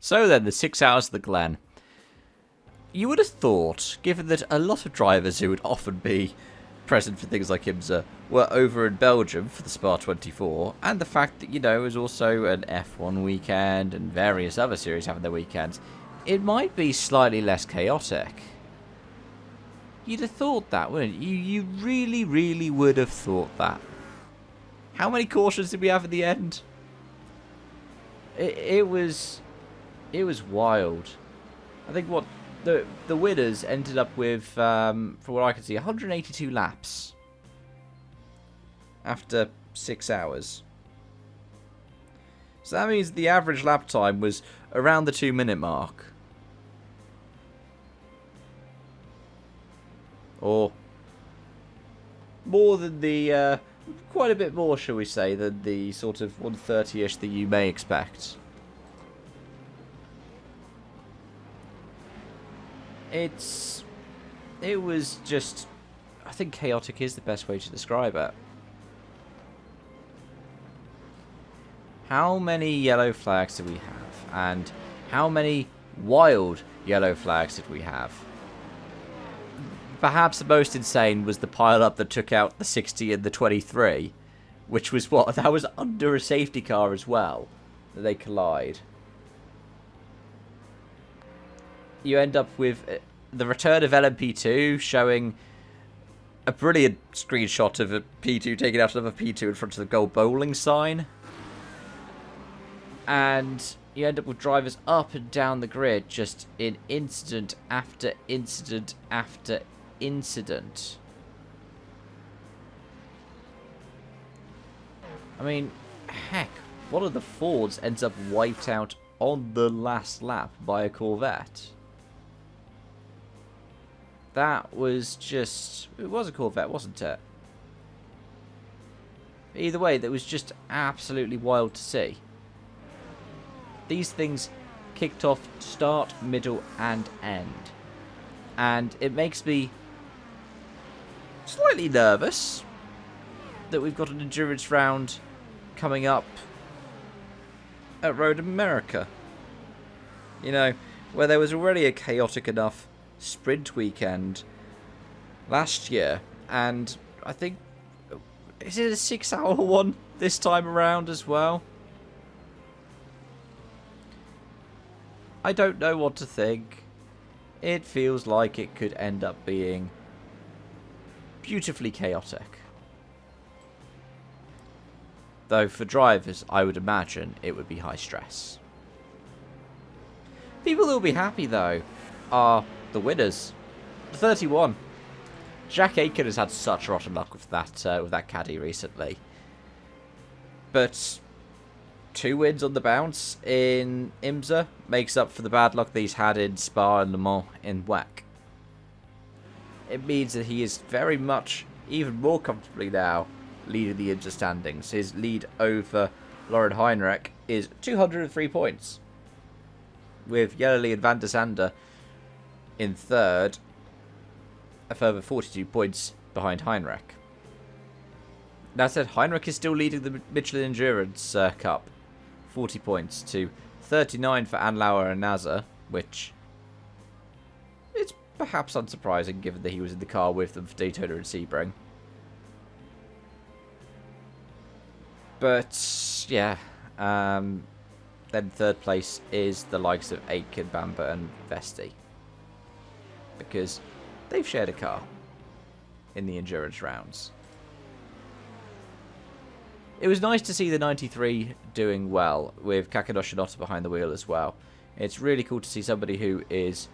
So then, the 6 hours of the Glen. You would have thought, given that a lot of drivers who would often be present for things like IMSA were over in Belgium for the Spa 24, and the fact that, it was also an F1 weekend and various other series having their weekends, it might be slightly less chaotic. You'd have thought that, wouldn't you? You really, really would have thought that. How many cautions did we have at the end? It was wild. I think what the winners ended up with, from what I can see, 182 laps after 6 hours. So that means the average lap time was around the 2-minute mark. Or more than the, quite a bit more, shall we say, than the sort of 1:30-ish that you may expect. It was just, I think chaotic is the best way to describe it. How many yellow flags did we have? And how many wild yellow flags did we have? Perhaps the most insane was the pile-up that took out the 60 and the 23. Which was what? That was under a safety car as well. That they collide. You end up with the return of LMP2 showing a brilliant screenshot of a P2 taking out another P2 in front of the gold bowling sign. And you end up with drivers up and down the grid just in incident after incident after incident. I mean, heck, one of the Fords ends up wiped out on the last lap by a Corvette. That was just... It was a Corvette, wasn't it? Either way, that was just absolutely wild to see. These things kicked off start, middle, and end. And it makes me slightly nervous that we've got an endurance round coming up at Road America. You know, where there was already a chaotic enough sprint weekend last year, and I think, is it a 6-hour one this time around as well? I don't know what to think. It feels like it could end up being beautifully chaotic. Though for drivers, I would imagine it would be high stress. People who will be happy though are the winners. 31. Jack Aitken has had such rotten luck with that caddy recently. But 2 wins on the bounce in IMSA makes up for the bad luck that he's had in Spa and Le Mans in WEC. It means that he is very much, even more comfortably now, leading the IMSA standings. His lead over Lauren Heinrich is 203 points. With Yellerly and Van der Zande in third, a further 42 points behind Heinrich. That said, Heinrich is still leading the Michelin Endurance Cup. 40 points to 39 for Anlauer and Nasser, which is perhaps unsurprising given that he was in the car with them for Daytona and Sebring. But, yeah, then third place is the likes of Aitken, Bamber and Vesti. Because they've shared a car in the endurance rounds. It was nice to see the 93 doing well, with Kakedo Shinoda behind the wheel as well. It's really cool to see somebody who is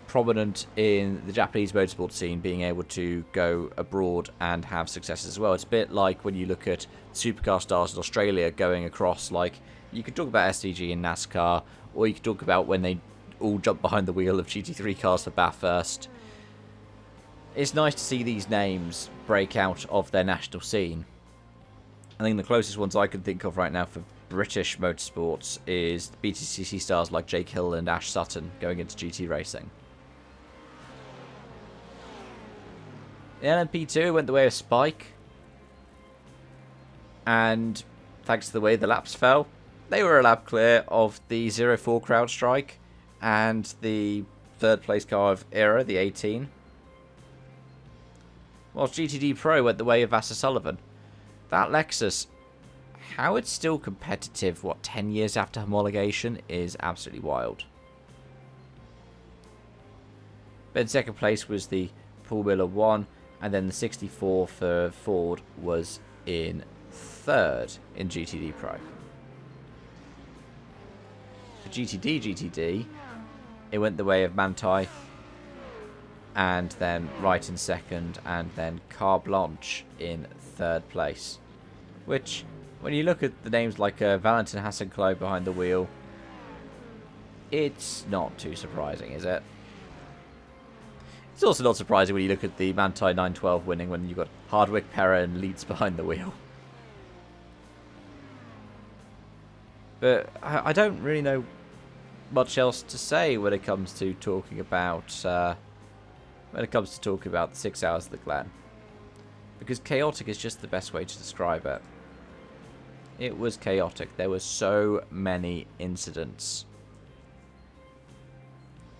prominent in the Japanese motorsport scene being able to go abroad and have success as well. It's a bit like when you look at supercar stars in Australia going across, like, you could talk about SDG in NASCAR, or you could talk about when they all jump behind the wheel of GT3 cars for Bathurst. It's nice to see these names break out of their national scene. I think the closest ones I can think of right now for British motorsports is BTCC stars like Jake Hill and Ash Sutton going into GT racing. The LMP2 went the way of Spike. And thanks to the way the laps fell, they were a lap clear of the 04 CrowdStrike and the third place car of Era, the 18. Whilst GTD Pro went the way of Vassar Sullivan. That Lexus, how it's still competitive, 10 years after homologation, is absolutely wild. But in second place was the Paul Miller 1, and then the 64 for Ford was in third in GTD Pro. For GTD, it went the way of Manti, and then Wright in second, and then Car Blanche in third place. Which, when you look at the names like Valentin Hassan-Clough behind the wheel, it's not too surprising, is it? It's also not surprising when you look at the Manti 912 winning when you've got Hardwick, Perra and Leeds behind the wheel. But I don't really know much else to say when it comes to talking about the 6 hours of the Glen, because chaotic is just the best way to describe it. It was chaotic. There were so many incidents.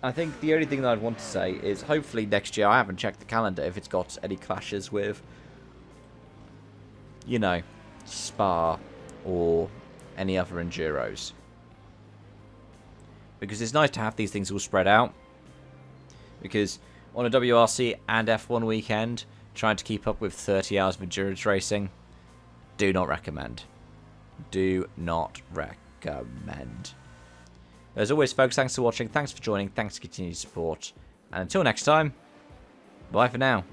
I think the only thing that I'd want to say is hopefully next year, I haven't checked the calendar if it's got any clashes with, you know, Spa or any other Enduros. Because it's nice to have these things all spread out. Because on a WRC and F1 weekend, trying to keep up with 30 hours of endurance racing, do not recommend. Do not recommend. As always, folks, thanks for watching, thanks for joining, thanks for continued support. And until next time, bye for now.